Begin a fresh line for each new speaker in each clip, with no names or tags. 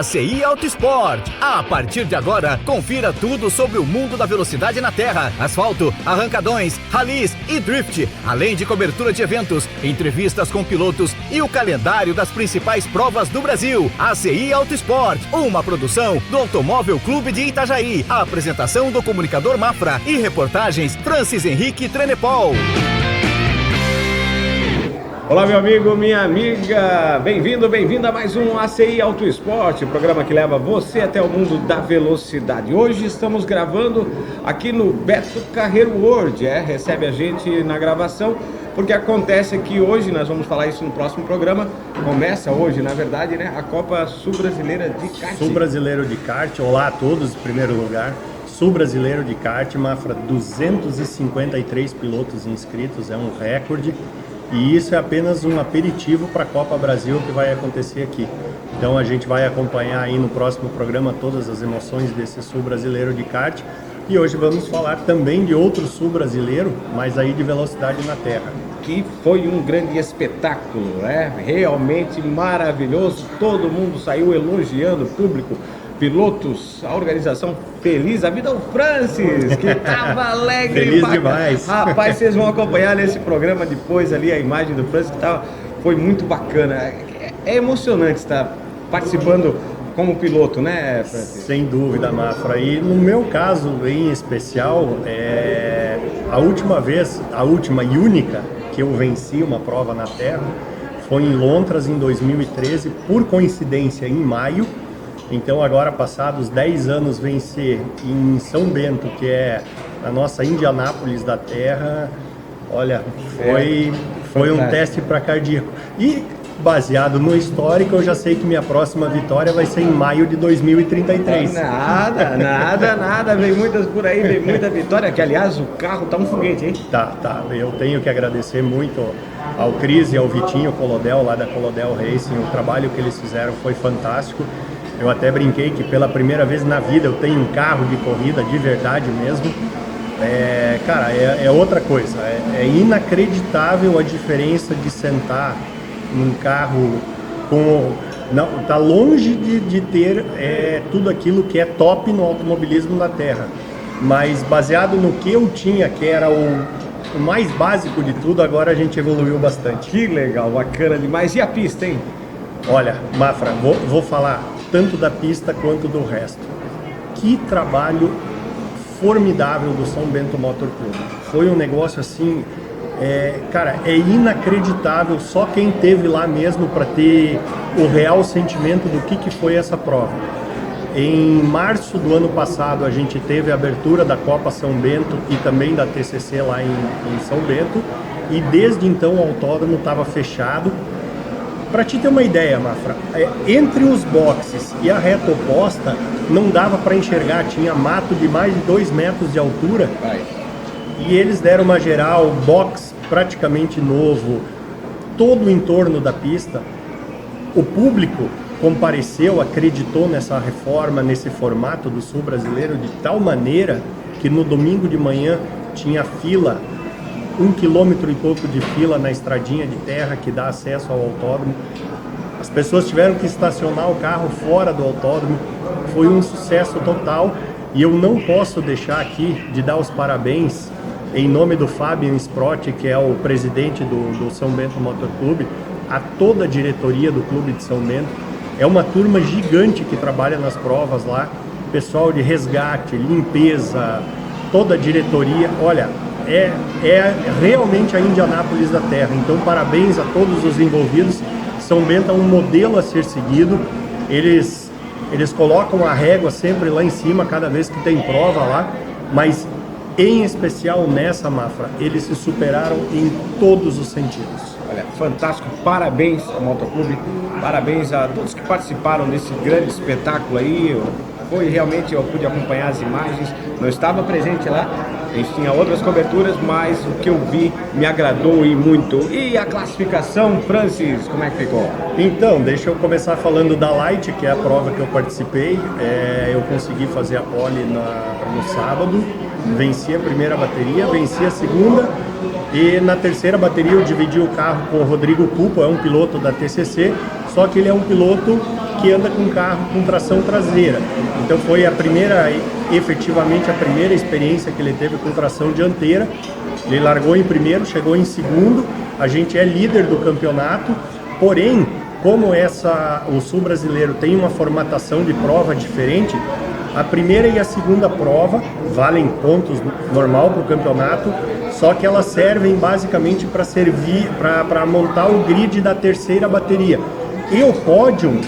ACI Auto Sport. A partir de agora, confira tudo sobre o mundo da velocidade na terra, asfalto, arrancadões, ralis e drift, além de cobertura de eventos, entrevistas com pilotos e o calendário das principais provas do Brasil. ACI Auto Sport, uma produção do Automóvel Clube de Itajaí. A apresentação do comunicador Mafra e reportagens Francis Henrique Trenepol.
Olá, meu amigo, minha amiga, bem-vindo, bem-vinda a mais um ACI Auto Sport, programa que leva você até o mundo da velocidade. Hoje estamos gravando aqui no Beto Carreiro World, recebe a gente na gravação, porque acontece que hoje, nós vamos falar isso no próximo programa, começa hoje, na verdade, né, a Copa Sul Brasileira de Kart.
Sul Brasileiro de Kart, olá a todos, em primeiro lugar. Sul Brasileiro de Kart, Mafra, 253 pilotos inscritos, é um recorde. E isso é apenas um aperitivo para a Copa Brasil que vai acontecer aqui. Então a gente vai acompanhar aí no próximo programa todas as emoções desse Sul Brasileiro de Kart. E hoje vamos falar também de outro Sul Brasileiro, mas aí de velocidade na terra.
Que foi um grande espetáculo, realmente maravilhoso. Todo mundo saiu elogiando, o público, pilotos, a organização feliz, a vida do Francis, que tava alegre.
Feliz demais.
Rapaz, vocês vão acompanhar nesse programa depois ali a imagem do Francis, que foi muito bacana. É emocionante estar participando como piloto, né, Francis?
Sem dúvida, Mafra. E no meu caso em especial, a última e única que eu venci uma prova na terra foi em Londras em 2013, por coincidência em maio. Então agora, passados 10 anos, vencer em São Bento, que é a nossa Indianápolis da terra, olha, foi um teste para cardíaco. E baseado no histórico, eu já sei que minha próxima vitória vai ser em maio de 2033.
Nada, vem muitas por aí, vem muita vitória, que aliás o carro tá um foguete, hein?
Tá, eu tenho que agradecer muito ao Cris e ao Vitinho Colodel, lá da Colodel Racing. O trabalho que eles fizeram foi fantástico. Eu até brinquei que pela primeira vez na vida eu tenho um carro de corrida de verdade mesmo. Cara, é outra coisa. É inacreditável a diferença de sentar num carro com... Não, tá longe de ter tudo aquilo que é top no automobilismo na terra. Mas baseado no que eu tinha, que era o mais básico de tudo, agora a gente evoluiu bastante.
Que legal, bacana demais. E a pista, hein?
Olha, Mafra, vou falar tanto da pista quanto do resto. Que trabalho formidável do São Bento Motor Clube. Foi um negócio assim, cara, é inacreditável, só quem esteve lá mesmo para ter o real sentimento do que foi essa prova. Em março do ano passado a gente teve a abertura da Copa São Bento e também da TCC lá em São Bento, e desde então o autódromo estava fechado. Para te ter uma ideia, Mafra, entre os boxes e a reta oposta não dava para enxergar, tinha mato de mais de 2 metros de altura. E eles deram uma geral, box praticamente novo, todo o entorno da pista. O público compareceu, acreditou nessa reforma, nesse formato do Sul Brasileiro, de tal maneira que no domingo de manhã tinha fila, 1 quilômetro e pouco de fila na estradinha de terra que dá acesso ao autódromo. As pessoas tiveram que estacionar o carro fora do autódromo. Foi um sucesso total e eu não posso deixar aqui de dar os parabéns em nome do Fabian Sprotti, que é o presidente do São Bento Motor Clube, a toda a diretoria do Clube de São Bento. É uma turma gigante que trabalha nas provas lá, pessoal de resgate, limpeza, toda a diretoria. Olha, é realmente a Indianápolis da terra. Então parabéns a todos os envolvidos. São Bento é um modelo a ser seguido. Eles colocam a régua sempre lá em cima cada vez que tem prova lá, mas em especial nessa, Mafra, eles se superaram em todos os sentidos.
Olha, fantástico, parabéns ao Motoclube, parabéns a todos que participaram desse grande espetáculo aí. Foi realmente, eu pude acompanhar as imagens, não estava presente lá, a gente tinha outras coberturas, mas o que eu vi me agradou e muito. E a classificação, Francis, como é que ficou?
Então, deixa eu começar falando da Light, que é a prova que eu participei. Eu consegui fazer a pole no sábado, venci a primeira bateria, venci a segunda, e na terceira bateria eu dividi o carro com o Rodrigo Pupo, é um piloto da TCC, só que ele é um piloto que anda com carro com tração traseira. Então foi efetivamente a primeira experiência que ele teve com tração dianteira. Ele largou em primeiro, chegou em segundo, a gente é líder do campeonato, porém, como o Sul Brasileiro tem uma formatação de prova diferente, a primeira e a segunda prova valem pontos normal para o campeonato, só que elas servem basicamente para montar o grid da terceira bateria. E o pódio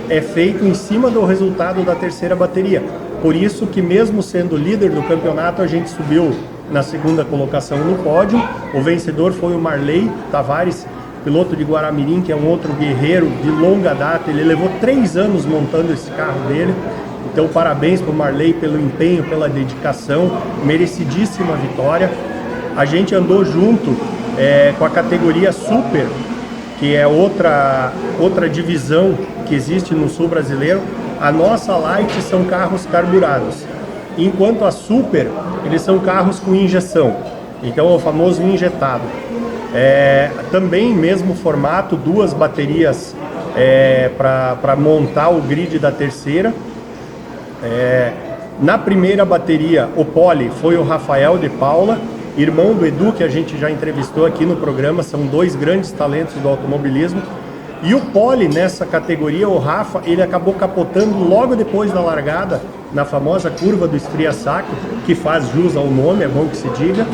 é feito em cima do resultado da terceira bateria. Por isso que mesmo sendo líder do campeonato, a gente subiu na segunda colocação no pódio. O vencedor foi o Marley Tavares, piloto de Guaramirim, que é um outro guerreiro de longa data. Ele levou 3 anos montando esse carro dele. Então parabéns para o Marley pelo empenho, pela dedicação, merecidíssima vitória. A gente andou junto com a categoria Super, que é outra divisão que existe no Sul Brasileiro. A nossa Light são carros carburados, enquanto a Super, eles são carros com injeção, então é o famoso injetado. Também mesmo formato, 2 baterias para montar o grid da terceira. Na primeira bateria, o pole foi o Rafael de Paula, irmão do Edu, que a gente já entrevistou aqui no programa. São 2 grandes talentos do automobilismo. E o pole nessa categoria, o Rafa, ele acabou capotando logo depois da largada, na famosa curva do estria-saco, que faz jus ao nome, é bom que se diga.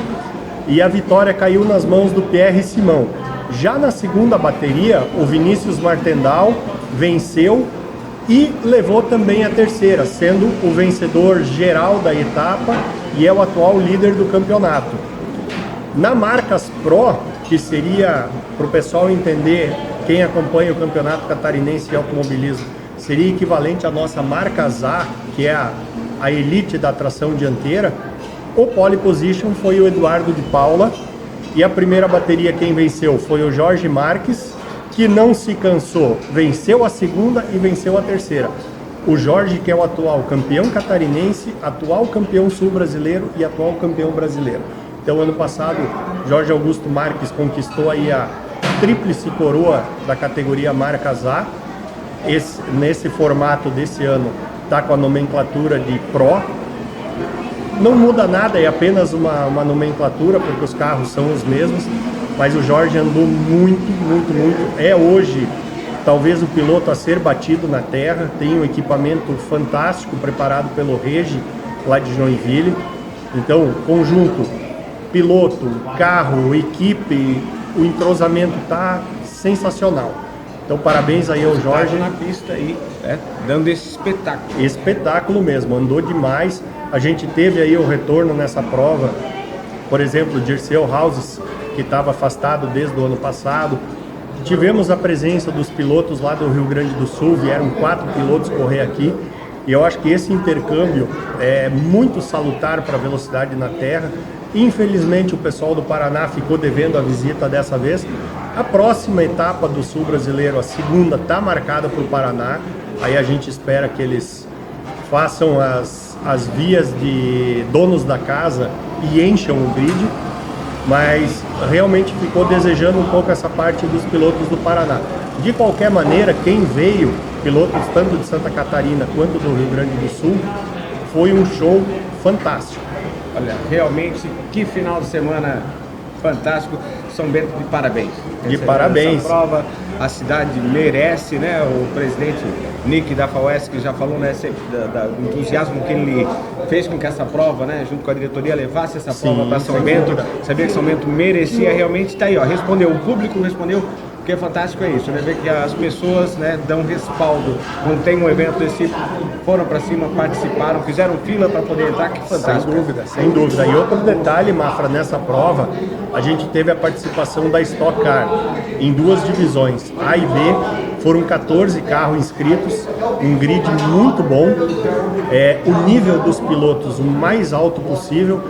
E a vitória caiu nas mãos do Pierre Simão. Já na segunda bateria, o Vinícius Martendal venceu e levou também a terceira, sendo o vencedor geral da etapa e é o atual líder do campeonato. Na Marcas Pro, que seria, para o pessoal entender, quem acompanha o Campeonato Catarinense de Automobilismo, seria equivalente à nossa Marcas A, que é a elite da tração dianteira. O pole position foi o Eduardo de Paula e a primeira bateria quem venceu foi o Jorge Marques, que não se cansou, venceu a segunda e venceu a terceira. O Jorge, que é o atual campeão catarinense, atual campeão sul-brasileiro e atual campeão brasileiro. Então, ano passado, Jorge Augusto Marques conquistou aí a tríplice coroa da categoria Marcas A. Nesse formato desse ano, está com a nomenclatura de Pro. Não muda nada, é apenas uma nomenclatura, porque os carros são os mesmos. Mas o Jorge andou muito. É hoje talvez o piloto a ser batido na terra. Tem um equipamento fantástico preparado pelo Regi, lá de Joinville. Então, conjunto, piloto, carro, equipe, o entrosamento tá sensacional. Então, parabéns aí ao Jorge.
Na pista aí, dando esse espetáculo.
Espetáculo mesmo, andou demais. A gente teve aí o retorno nessa prova, por exemplo, Dirceu Houses, que estava afastado desde o ano passado. Tivemos a presença dos pilotos lá do Rio Grande do Sul, vieram 4 pilotos correr aqui. E eu acho que esse intercâmbio é muito salutar para a velocidade na terra. Infelizmente o pessoal do Paraná ficou devendo a visita dessa vez. A próxima etapa do Sul Brasileiro, a segunda, está marcada para o Paraná. Aí a gente espera que eles façam as vias de donos da casa e encham o grid. Mas realmente ficou desejando um pouco essa parte dos pilotos do Paraná. De qualquer maneira, quem veio, pilotos tanto de Santa Catarina quanto do Rio Grande do Sul, foi um show fantástico.
Olha, realmente, que final de semana fantástico. São Bento, de parabéns.
De parabéns.
Essa prova, a cidade merece, né? O presidente Nick da FAUESC que já falou, né, sempre do entusiasmo que ele fez com que essa prova, né, junto com a diretoria, levasse essa prova para São Bento. Sabia que São Bento merecia, realmente está aí, ó, respondeu, o público respondeu. O que é fantástico é isso, né? Ver que as pessoas, né, dão respaldo quando tem um evento desse tipo, foram para cima, participaram, fizeram fila para poder entrar, que fantástico.
Sem dúvida. E outro detalhe, Mafra, nessa prova, a gente teve a participação da Stock Car em 2 divisões, A e B, foram 14 carros inscritos, um grid muito bom, o nível dos pilotos o mais alto possível.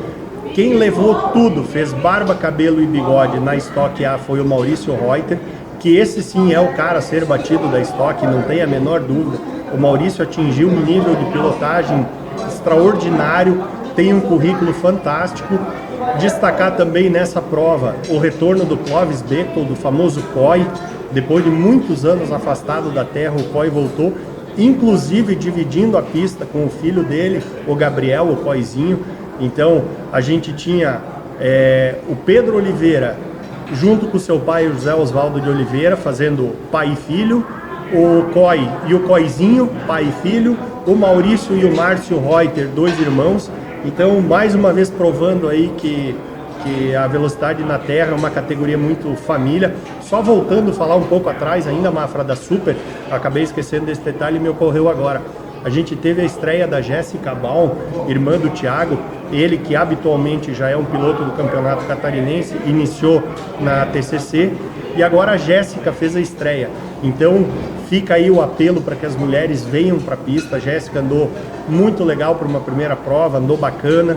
Quem levou tudo, fez barba, cabelo e bigode na Stock A foi o Maurício Reuter, que esse sim é o cara a ser batido da Stock, não tem a menor dúvida. O Maurício atingiu um nível de pilotagem extraordinário, tem um currículo fantástico. Destacar também nessa prova o retorno do Clóvis Bechtel, do famoso COI, depois de muitos anos afastado da terra, o COI voltou, inclusive dividindo a pista com o filho dele, o Gabriel, o COIzinho. Então a gente tinha o Pedro Oliveira junto com seu pai, o José Osvaldo de Oliveira, fazendo pai e filho, o COI e o COIzinho, pai e filho, o Maurício e o Márcio Reuter, 2 irmãos. Então, mais uma vez provando aí que a velocidade na terra é uma categoria muito família. Só voltando a falar um pouco atrás ainda, Mafra, da Super, acabei esquecendo desse detalhe e me ocorreu agora. A gente teve a estreia da Jéssica Baum, irmã do Thiago, ele que habitualmente já é um piloto do Campeonato Catarinense, iniciou na TCC, e agora a Jéssica fez a estreia. Então fica aí o apelo para que as mulheres venham para a pista. A Jéssica andou muito legal para uma primeira prova, andou bacana,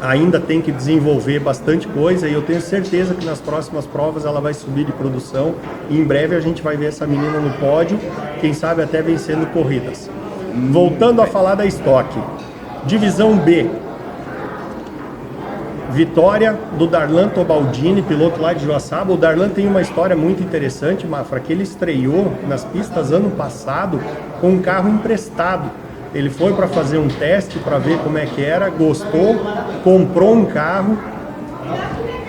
ainda tem que desenvolver bastante coisa, e eu tenho certeza que nas próximas provas ela vai subir de produção, e em breve a gente vai ver essa menina no pódio, quem sabe até vencendo corridas. Voltando a falar da Stock, Divisão B, vitória do Darlan Tobaldini, piloto lá de Joaçaba. O Darlan tem uma história muito interessante, Mafra, que ele estreou nas pistas ano passado com um carro emprestado. Ele foi para fazer um teste para ver como é que era, gostou, comprou um carro,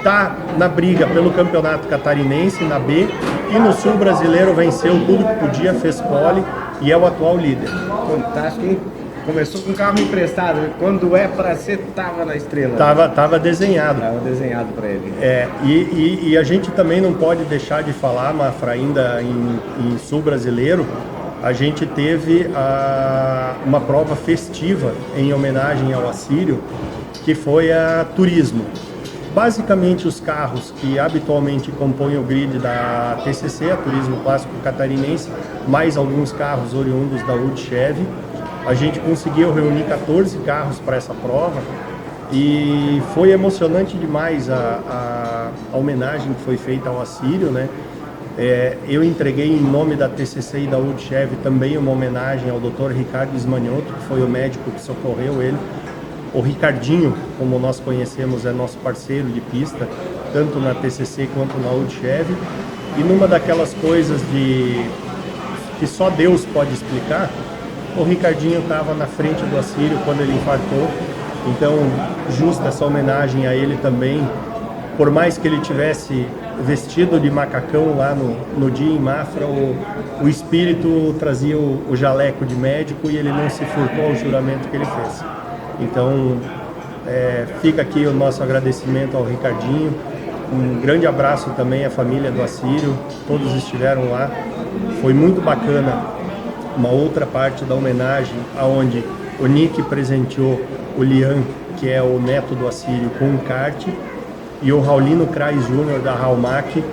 tá na briga pelo Campeonato Catarinense na B, e no Sul Brasileiro venceu tudo que podia, fez pole e é o atual líder.
Fantástico. Começou com um carro emprestado, quando é para ser, tava na estrela.
Tava desenhado.
Tava desenhado para ele.
E a gente também não pode deixar de falar, Mafra, ainda em Sul Brasileiro, a gente teve uma prova festiva em homenagem ao Assírio, que foi a Turismo. Basicamente os carros que habitualmente compõem o grid da TCC, a Turismo Clássico Catarinense, mais alguns carros oriundos da Wood Chevy. A gente conseguiu reunir 14 carros para essa prova e foi emocionante demais a homenagem que foi feita ao Assírio, né? Eu entreguei em nome da TCC e da Wood Chevy também uma homenagem ao Dr. Ricardo Ismanioto, que foi o médico que socorreu ele. O Ricardinho, como nós conhecemos, é nosso parceiro de pista, tanto na TCC quanto na Wood Chevy. E numa daquelas coisas que só Deus pode explicar, o Ricardinho estava na frente do Assírio quando ele infartou. Então, justa essa homenagem a ele também. Por mais que ele tivesse vestido de macacão lá no dia em Mafra, o espírito trazia o jaleco de médico e ele não se furtou ao juramento que ele fez. Então, fica aqui o nosso agradecimento ao Ricardinho, um grande abraço também à família do Assírio, todos estiveram lá, foi muito bacana. Uma outra parte da homenagem, onde o Nick presenteou o Lian, que é o neto do Assírio, com um kart, e o Raulino Krais Júnior da Halmac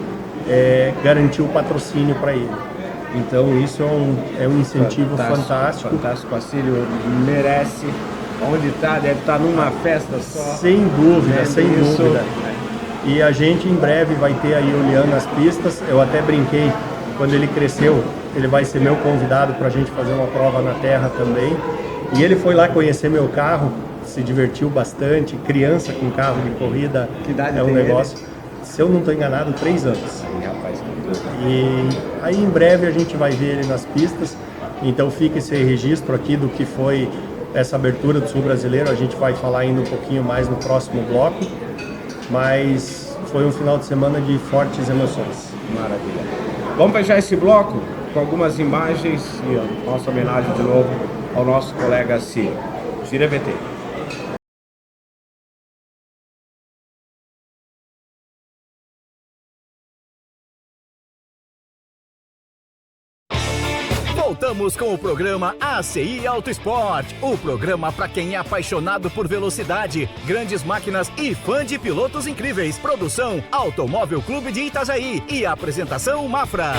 garantiu o patrocínio para ele. Então isso é um incentivo fantástico.
Fantástico, o Assírio merece. Onde está, deve estar numa festa só.
Sem dúvida, sem dúvida. E a gente em breve vai ter aí o Lian nas pistas. Eu até brinquei, quando ele cresceu, ele vai ser meu convidado para a gente fazer uma prova na terra também. E ele foi lá conhecer meu carro, se divertiu bastante. Criança com carro de corrida
que idade
é um negócio.
Ele?
Se eu não estou enganado, 3 anos.
Sim, rapaz,
e aí em breve a gente vai ver ele nas pistas. Então fica esse registro aqui do que foi essa abertura do Sul Brasileiro. A gente vai falar ainda um pouquinho mais no próximo bloco, mas foi um final de semana de fortes emoções.
Maravilha. Vamos fechar esse bloco com algumas imagens e a nossa homenagem de novo ao nosso colega Ciro. Gira VT.
Voltamos com o programa ACI Auto Sport, o programa para quem é apaixonado por velocidade, grandes máquinas e fã de pilotos incríveis. Produção Automóvel Clube de Itajaí e apresentação Mafra.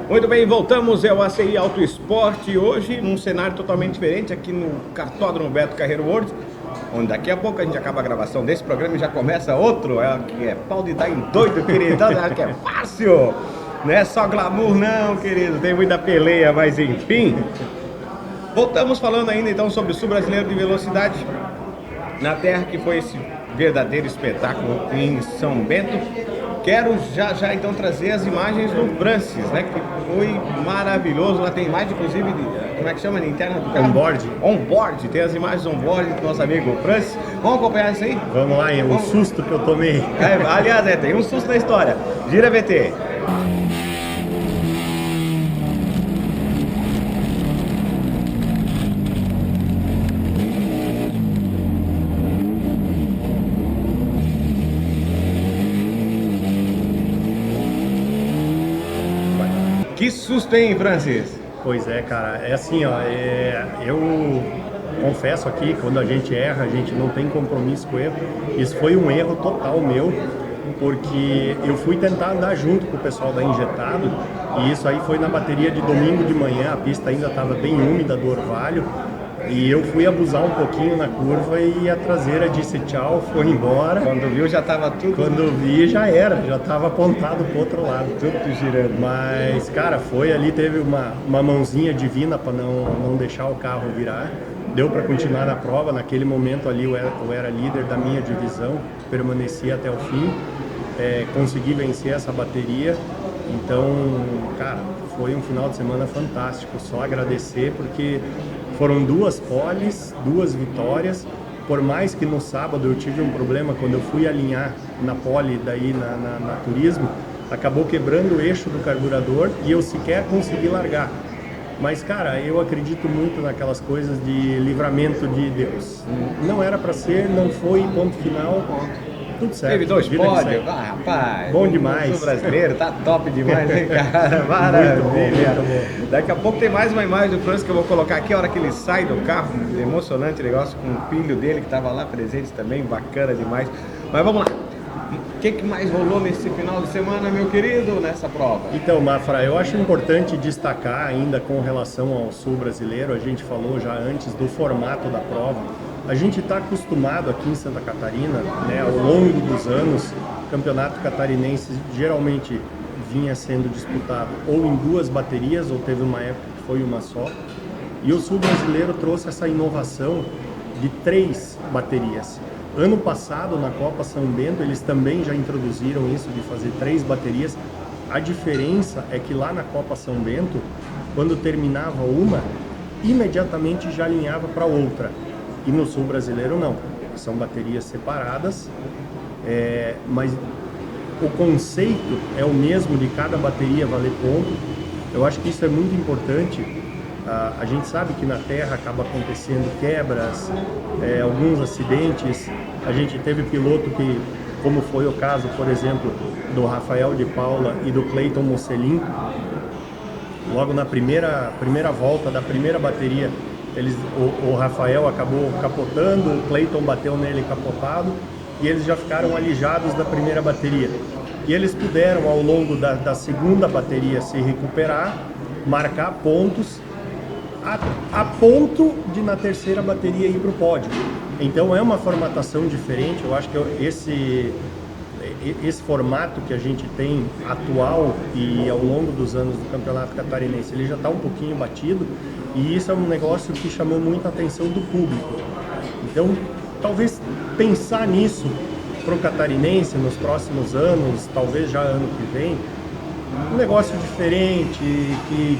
Muito bem, voltamos, é o ACI Auto Sport, hoje num cenário totalmente diferente aqui no Kartódromo Beto Carreiro World, onde daqui a pouco a gente acaba a gravação desse programa e já começa outro, que é pau de dar em doido, querido, acho que é fácil. Não é só glamour não, querido, tem muita peleia, mas enfim. Voltamos falando ainda então sobre o Sul Brasileiro de Velocidade na Terra, que foi esse verdadeiro espetáculo em São Bento. quero já então trazer as imagens do Francis, né? Que foi maravilhoso. Lá tem imagem, inclusive, como é que chama? Na interna do carro?
On-board.
On-board. Tem as imagens on-board do nosso amigo Francis. Vamos acompanhar isso aí?
Vamos lá, o susto que eu tomei.
Aliás, tem um susto na história. Gira VT. Que susto, hein, Francis?
Pois é, cara, é assim, ó, eu confesso aqui, quando a gente erra, a gente não tem compromisso com o erro. Isso foi um erro total meu, porque eu fui tentar andar junto com o pessoal da Injetado, e isso aí foi na bateria de domingo de manhã, a pista ainda estava bem úmida do orvalho, e eu fui abusar um pouquinho na curva e a traseira disse tchau, foi embora.
Quando viu já estava tudo...
Quando vi já era, já estava apontado pro outro lado.
Tudo girando.
Mas, cara, foi ali, teve uma mãozinha divina para não deixar o carro virar. Deu para continuar na prova, naquele momento ali eu era líder da minha divisão, permaneci até o fim, consegui vencer essa bateria. Então, cara, foi um final de semana fantástico, só agradecer porque foram 2 poles, 2 vitórias. Por mais que no sábado eu tive um problema quando eu fui alinhar na pole, daí na turismo, acabou quebrando o eixo do carburador e eu sequer consegui largar. Mas, cara, eu acredito muito naquelas coisas de livramento de Deus. Não era para ser, não foi, ponto final. Tudo certo.
Teve 2 pódios, rapaz.
Bom demais.
O brasileiro tá top demais, hein, cara? Maravilha.
Muito bom.
Daqui a pouco tem mais uma imagem do Francis que eu vou colocar aqui, a hora que ele sai do carro. Emocionante negócio com o filho dele que tava lá presente também, bacana demais. Mas vamos lá. O que mais rolou nesse final de semana, meu querido, nessa prova?
Então, Mafra, eu acho importante destacar ainda com relação ao Sul brasileiro, a gente falou já antes do formato da prova. A gente está acostumado aqui em Santa Catarina, né, ao longo dos anos, o campeonato catarinense geralmente vinha sendo disputado ou em 2 baterias, ou teve uma época que foi uma só. E o Sul brasileiro trouxe essa inovação de 3 baterias. Ano passado, na Copa São Bento, eles também já introduziram isso de fazer 3 baterias. A diferença é que lá na Copa São Bento, quando terminava uma, imediatamente já alinhava para outra. E no Sul brasileiro não, são baterias separadas, mas o conceito é o mesmo de cada bateria valer ponto. Eu acho que isso é muito importante. A gente sabe que na terra acaba acontecendo quebras, alguns acidentes. A gente teve piloto que, como foi o caso, por exemplo, do Rafael de Paula e do Cleiton Mocelin, logo na primeira volta da primeira bateria, o Rafael acabou capotando, o Cleiton bateu nele capotado e eles já ficaram alijados da primeira bateria. E eles puderam, ao longo da segunda bateria, se recuperar, marcar pontos, a ponto de na terceira bateria ir para o pódio. Então é uma formatação diferente. Eu acho que esse formato que a gente tem atual e ao longo dos anos do Campeonato Catarinense, ele já está um pouquinho batido, e isso é um negócio que chamou muita atenção do público. Então, talvez pensar nisso para o catarinense nos próximos anos, talvez já ano que vem, um negócio diferente,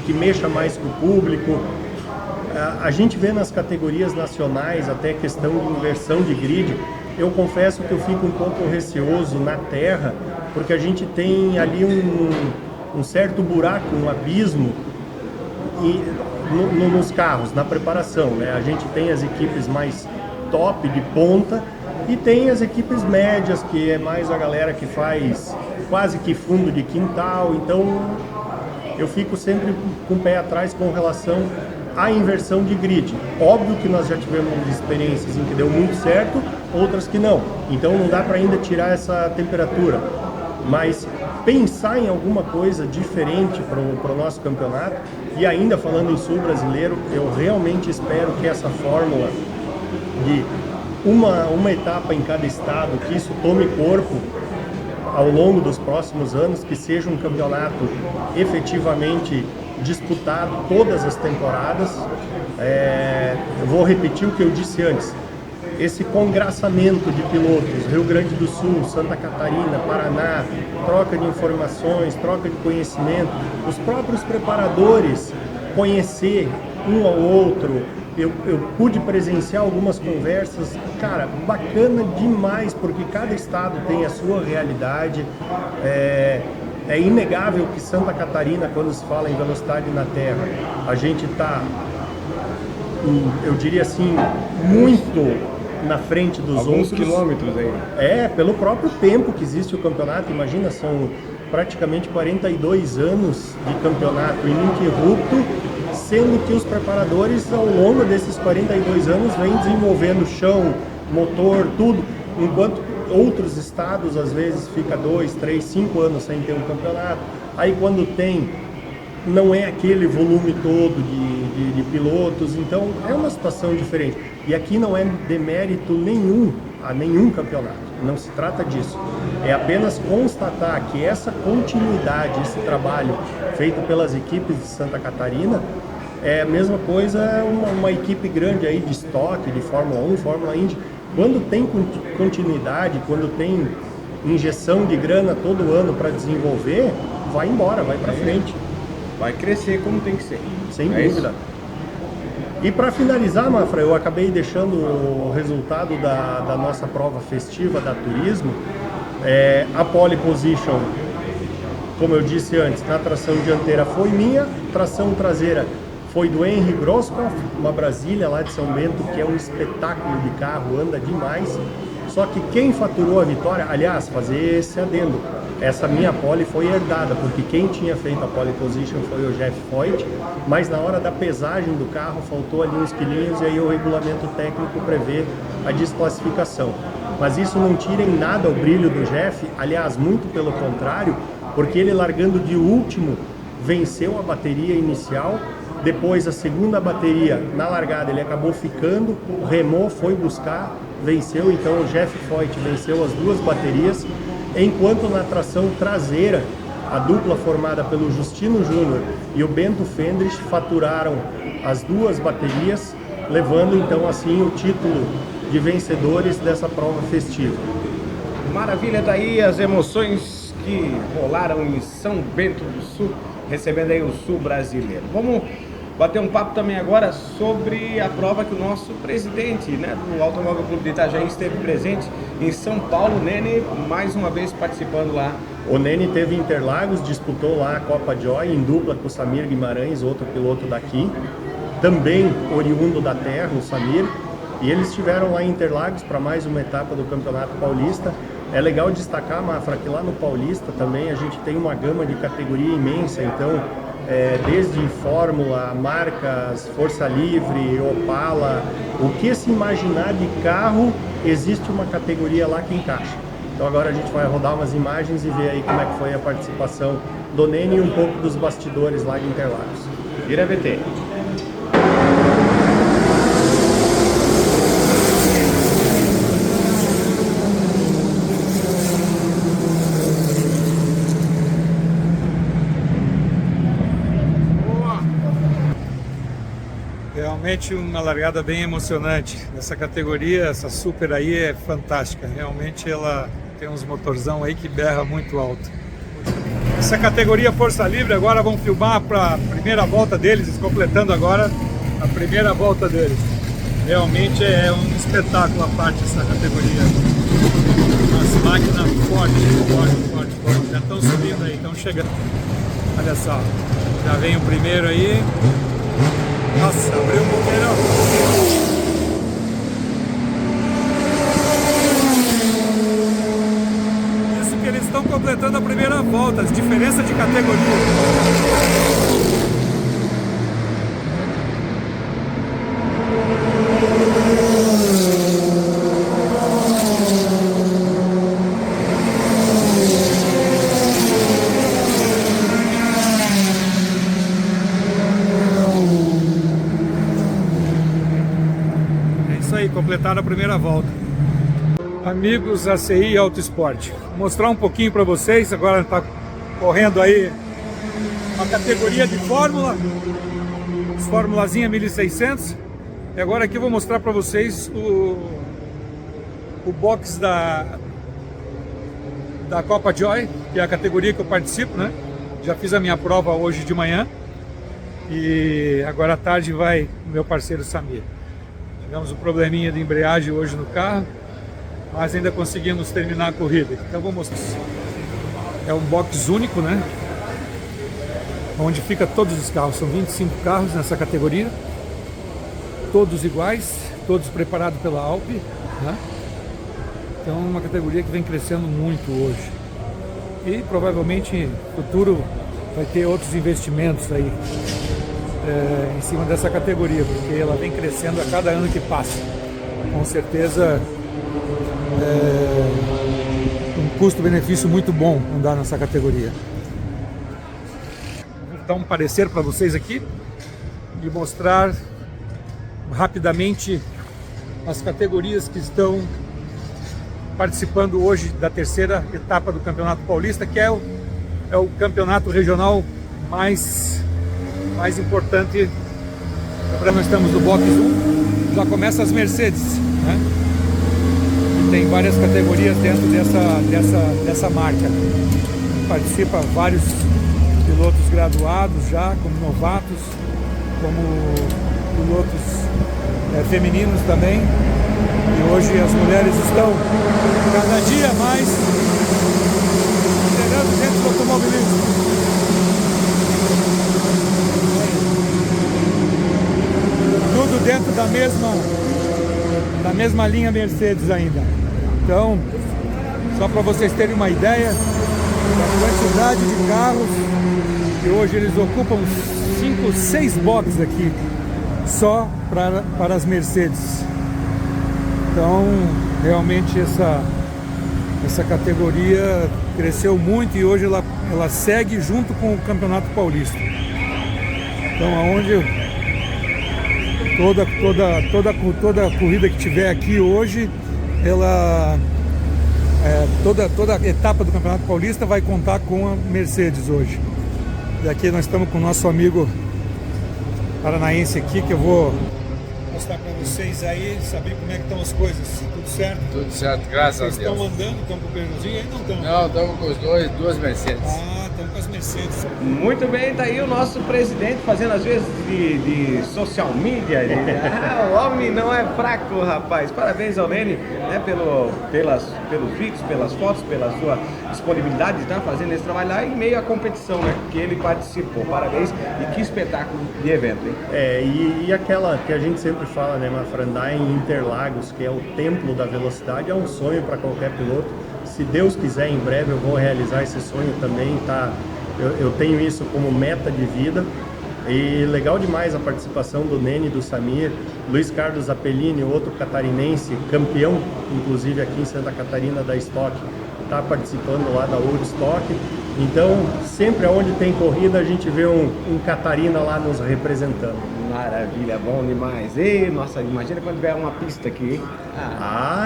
que mexa mais com o público. A gente vê nas categorias nacionais até questão de inversão de grid. Eu confesso que eu fico um pouco receoso na terra, porque a gente tem ali um certo buraco, um abismo nos carros, na preparação, né? A gente tem as equipes mais top, de ponta, e tem as equipes médias, que é mais a galera que faz quase que fundo de quintal. Então eu fico sempre com o pé atrás com relação à inversão de grid. Óbvio que nós já tivemos experiências em que deu muito certo, outras que não. Então não dá para ainda tirar essa temperatura. Mas pensar em alguma coisa diferente para o nosso campeonato, e ainda falando em Sul brasileiro, eu realmente espero que essa fórmula de uma etapa em cada estado, que isso tome corpo ao longo dos próximos anos, que seja um campeonato efetivamente disputado todas as temporadas. Eu vou repetir o que eu disse antes. esse congraçamento de pilotos, Rio Grande do Sul, Santa Catarina, Paraná, troca de informações, troca de conhecimento, os próprios preparadores conhecer um ao outro. Eu pude presenciar algumas conversas, cara, bacana demais, porque cada estado tem a sua realidade. É inegável que Santa Catarina, quando se fala em velocidade na terra, a gente está, eu diria assim, muito na frente dos
alguns
outros.
quilômetros aí.
Pelo próprio tempo que existe o campeonato, imagina, são praticamente 42 anos de campeonato ininterrupto, sendo que os preparadores ao longo desses 42 anos vêm desenvolvendo chão, motor, tudo, enquanto outros estados às vezes fica 2, 3, 5 anos sem ter um campeonato. Aí quando tem, não é aquele volume todo de pilotos, então é uma situação diferente. E aqui não é demérito nenhum a nenhum campeonato, não se trata disso. É apenas constatar que essa continuidade, esse trabalho feito pelas equipes de Santa Catarina, é a mesma coisa uma equipe grande aí de estoque, de Fórmula 1, Fórmula Indy. Quando tem continuidade, quando tem injeção de grana todo ano para desenvolver, vai embora, vai para frente.
Vai crescer como tem que ser.
Sem dúvida. E para finalizar, Mafra, eu acabei deixando o resultado da nossa prova festiva da Turismo. A pole position, como eu disse antes, na tração dianteira foi minha, tração traseira foi do Henry Grosskopf, uma Brasília lá de São Bento, que é um espetáculo de carro, anda demais. Só que quem faturou a vitória, aliás, fazer esse adendo, essa minha pole foi herdada, porque quem tinha feito a pole position foi o Jeff Foyt, mas na hora da pesagem do carro faltou ali uns quilinhos e aí o regulamento técnico prevê a desclassificação. Mas isso não tira em nada o brilho do Jeff, aliás, muito pelo contrário, porque ele largando de último venceu a bateria inicial. Depois a segunda bateria, na largada ele acabou ficando, remou, foi buscar, venceu, então o Jeff Foyt venceu as duas baterias, enquanto na tração traseira, a dupla formada pelo Justino Júnior e o Bento Fendrich faturaram as duas baterias, levando então assim o título de vencedores dessa prova festiva.
Maravilha, daí as emoções que rolaram em São Bento do Sul, recebendo aí o Sul brasileiro. Vamos bater um papo também agora sobre a prova que o nosso presidente, né, do Automóvel Clube de Itajaí esteve presente em São Paulo. O Nene, mais uma vez participando lá.
O Nene teve em Interlagos, disputou lá a Copa Joy em dupla com o Samir Guimarães, outro piloto daqui, também oriundo da terra, o Samir, e eles estiveram lá em Interlagos para mais uma etapa do Campeonato Paulista. É legal destacar, Mafra, que lá no Paulista também a gente tem uma gama de categoria imensa, então desde Fórmula, marcas, Força Livre, Opala, o que se imaginar de carro, existe uma categoria lá que encaixa. Então agora a gente vai rodar umas imagens e ver aí como é que foi a participação do Nene e um pouco dos bastidores lá de Interlagos.
Vira VT.
Realmente uma largada bem emocionante. Essa categoria, essa Super aí é fantástica. Realmente ela tem uns motorzão aí que berra muito alto. Essa categoria Força Livre agora vão filmar para a primeira volta deles, completando agora a primeira volta deles. Realmente é um espetáculo a parte dessa categoria. As máquinas fortes. Já estão subindo aí, estão chegando. Olha só, já vem o primeiro aí. Nossa, abriu o boqueirão. Isso que eles estão completando a primeira volta, diferença de categoria. Completaram a primeira volta. Amigos ACI Auto Esporte, vou mostrar um pouquinho para vocês. Agora está correndo aí a categoria de Fórmula, os Formulazinha 1600. E agora aqui eu vou mostrar para vocês o box da Copa Joy, que é a categoria que eu participo, né? Já fiz a minha prova hoje de manhã e agora à tarde vai o meu parceiro Samir. Tivemos um probleminha de embreagem hoje no carro, mas ainda conseguimos terminar a corrida. Então vou mostrar. É um box único, né? Onde fica todos os carros. São 25 carros nessa categoria, todos iguais, todos preparados pela Alp, né? Então é uma categoria que vem crescendo muito hoje. E provavelmente no futuro vai ter outros investimentos aí em cima dessa categoria, porque ela vem crescendo a cada ano que passa. Com certeza um custo-benefício muito bom andar nessa categoria. Vou dar um parecer para vocês aqui e mostrar rapidamente as categorias que estão participando hoje da terceira etapa do Campeonato Paulista, que é o campeonato regional mais importante. Agora nós estamos no box 1, já começa as Mercedes, né? E tem várias categorias dentro dessa marca. Participa vários pilotos graduados já, como novatos, como pilotos femininos também. E hoje as mulheres estão cada dia mais integrando dentro do automobilismo. Tudo dentro da mesma linha Mercedes ainda. Então, só para vocês terem uma ideia da quantidade de carros, que hoje eles ocupam 5, 6 boxes aqui, só para as Mercedes. Então, realmente essa categoria cresceu muito e hoje ela segue junto com o Campeonato Paulista. Então, aonde toda corrida que tiver aqui hoje, toda etapa do Campeonato Paulista vai contar com a Mercedes hoje. E aqui nós estamos com o nosso amigo paranaense aqui, que eu vou mostrar para vocês aí, saber como é que estão as coisas. Tudo certo?
Tudo certo, graças a Deus.
Vocês estão andando, estão com o Pernambuzinho aí? Não estão?
Não, estamos com os duas Mercedes.
Ah, estamos com as Mercedes.
Muito bem, tá aí o nosso presidente fazendo às vezes de social media. O homem não é fraco, rapaz. Parabéns ao Lene, né, pelos vídeos, pelas fotos, pela sua disponibilidade de estar fazendo esse trabalho lá em meio à competição, né, que ele participou. Parabéns e que espetáculo de evento, hein?
E aquela que a gente sempre fala, né, Mafra, andar em Interlagos, que é o templo da velocidade, é um sonho para qualquer piloto. Se Deus quiser, em breve eu vou realizar esse sonho também, tá? Eu tenho isso como meta de vida. E legal demais a participação do Nene, do Samir, Luiz Carlos Apellini, outro catarinense, campeão, inclusive aqui em Santa Catarina da Stock, está participando lá da Old Stock. Então, sempre onde tem corrida, a gente vê um Catarina lá nos representando.
Maravilha, bom demais. E, nossa, imagina quando tiver uma pista aqui, hein?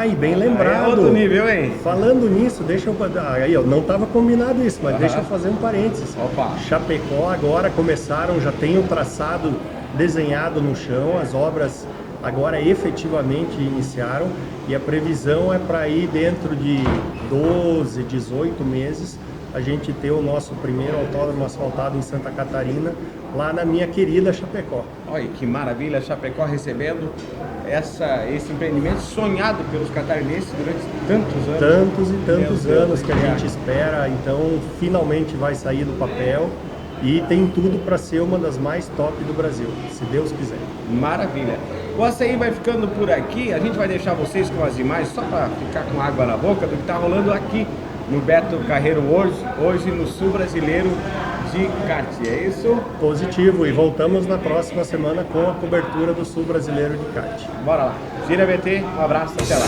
E bem lembrado.
É outro nível, hein?
Falando nisso, deixa eu... Aí, ó, não estava combinado isso, mas deixa eu fazer um parênteses.
Opa.
Chapecó agora começaram, já tem o traçado desenhado no chão, as obras agora efetivamente iniciaram e a previsão é para ir dentro de 12, 18 meses a gente ter o nosso primeiro autódromo asfaltado em Santa Catarina, lá na minha querida Chapecó.
Olha que maravilha, Chapecó recebendo esse empreendimento sonhado pelos catarinenses durante tantos anos.
Tantos e tantos anos que a gente espera, então finalmente vai sair do papel e tem tudo para ser uma das mais top do Brasil, se Deus quiser.
Maravilha. O ACI vai ficando por aqui, a gente vai deixar vocês com as imagens só para ficar com água na boca do que está rolando aqui no Beto Carreiro hoje no Sul Brasileiro de kart, é isso?
Positivo, e voltamos na próxima semana com a cobertura do Sul Brasileiro de kart.
Bora lá. Gira BT, um abraço, até lá.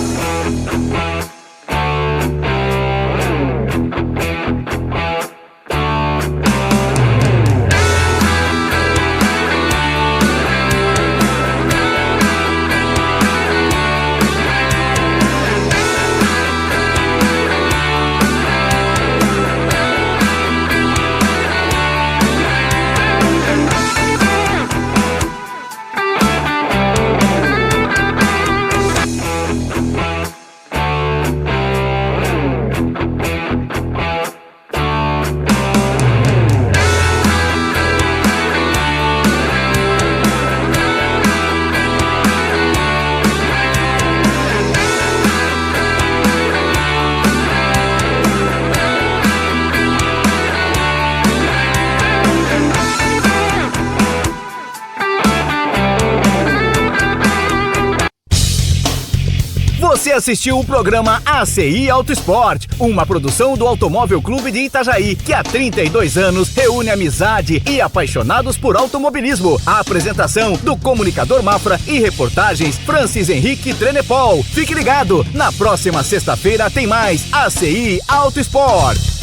Você assistiu o programa ACI Auto Esporte, uma produção do Automóvel Clube de Itajaí, que há 32 anos reúne amizade e apaixonados por automobilismo. A apresentação do comunicador Mafra e reportagens Francis Henrique Trenepol. Fique ligado, na próxima sexta-feira tem mais ACI Auto Esporte.